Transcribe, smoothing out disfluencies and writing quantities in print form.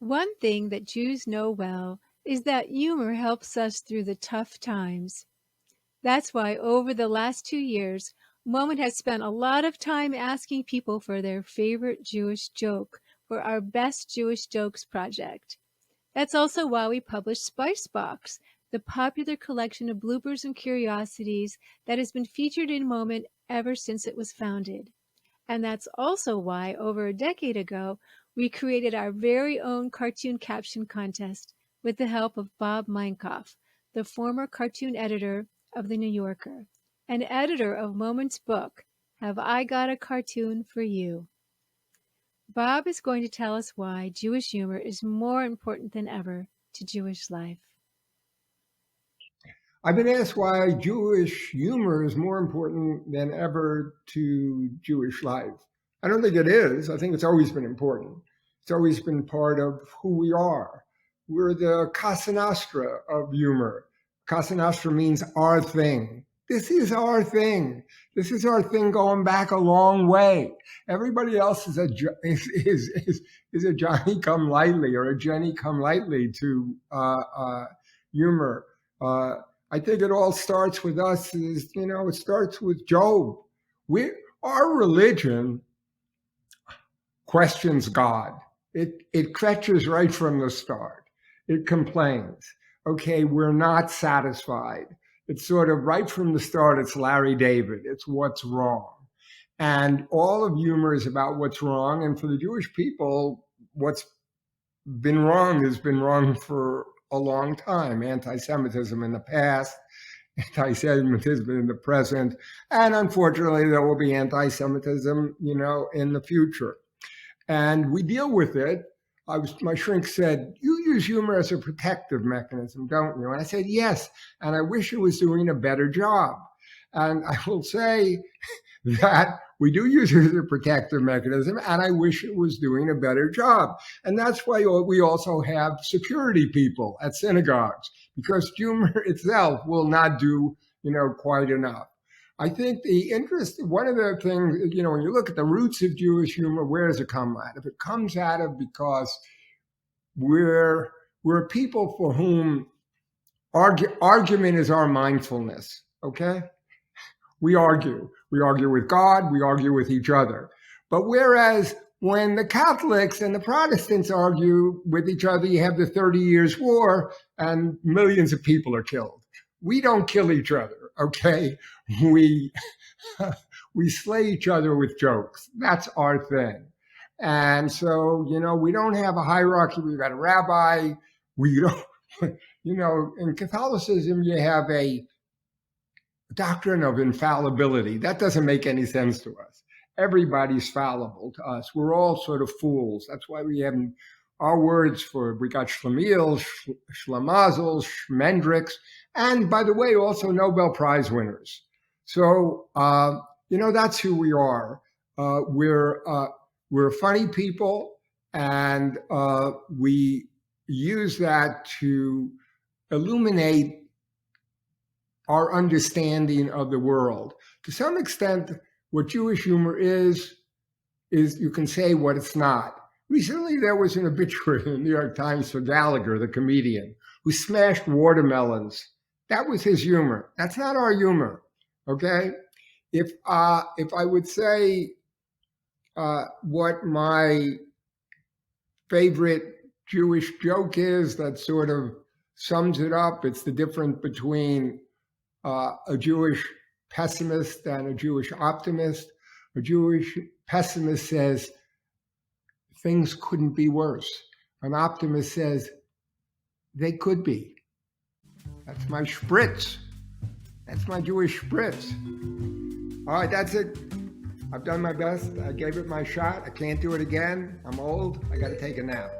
One thing that Jews know well is that humor helps us through the tough times. That's why over the last 2 years, Moment has spent a lot of time asking people for their favorite Jewish joke for our Best Jewish Jokes project. That's also why we published Spice Box, the popular collection of bloopers and curiosities that has been featured in Moment ever since it was founded. And that's also why, over a decade ago, we created our very own cartoon caption contest with the help of Bob Mankoff, the former cartoon editor of The New Yorker, and editor of Moment's book, Have I Got a Cartoon for You? Bob is going to tell us why Jewish humor is more important than ever to Jewish life. I've been asked why Jewish humor is more important than ever to Jewish life. I don't think it is. I think it's always been important. It's always been part of who we are. We're the Casa Nostra of humor. Casa Nostra means our thing. This is our thing. This is our thing going back a long way. Everybody else is is a Johnny come lately or a Jenny come lately to humor. I think it all starts with us. It starts with Job. Our religion questions God. It catches right from the start. It complains. Okay, we're not satisfied. It's sort of right from the start. It's Larry David. It's what's wrong, and all of humor is about what's wrong. And for the Jewish people, what's been wrong has been wrong for a long time. Anti-Semitism in the past, anti-Semitism in the present, and unfortunately there will be anti-Semitism, in the future. And we deal with it. My shrink said, "You use humor as a protective mechanism, don't you?" And I said, "Yes, and I wish it was doing a better job." And I will say that we do use it as a protective mechanism, and I wish it was doing a better job. And that's why we also have security people at synagogues, because humor itself will not do, quite enough. I think one of the things, when you look at the roots of Jewish humor, where does it come out of? It comes out of because we're people for whom argument is our mindfulness, okay? We argue. We argue with God. We argue with each other. But whereas when the Catholics and the Protestants argue with each other, you have the 30 Years' War and millions of people are killed. We don't kill each other, okay? We slay each other with jokes. That's our thing. And so, we don't have a hierarchy. We've got a rabbi. We don't, in Catholicism, you have a doctrine of infallibility. That doesn't make any sense to us. Everybody's fallible to us. We're all sort of fools. That's why we have our words we got Schlemiel, Schlemazel, Schmendrix, and by the way, also Nobel Prize winners. So, that's who we are. We're funny people, and we use that to illuminate our understanding of the world. To some extent, what Jewish humor is you can say what it's not. Recently, there was an obituary in the New York Times for Gallagher, the comedian, who smashed watermelons. That was his humor. That's not our humor, okay? If I would say what my favorite Jewish joke is that sort of sums it up, it's the difference between a Jewish pessimist and a Jewish optimist. A Jewish pessimist says, things couldn't be worse. An optimist says, they could be. That's my spritz. That's my Jewish spritz. All right, that's it. I've done my best. I gave it my shot. I can't do it again. I'm old. I got to take a nap.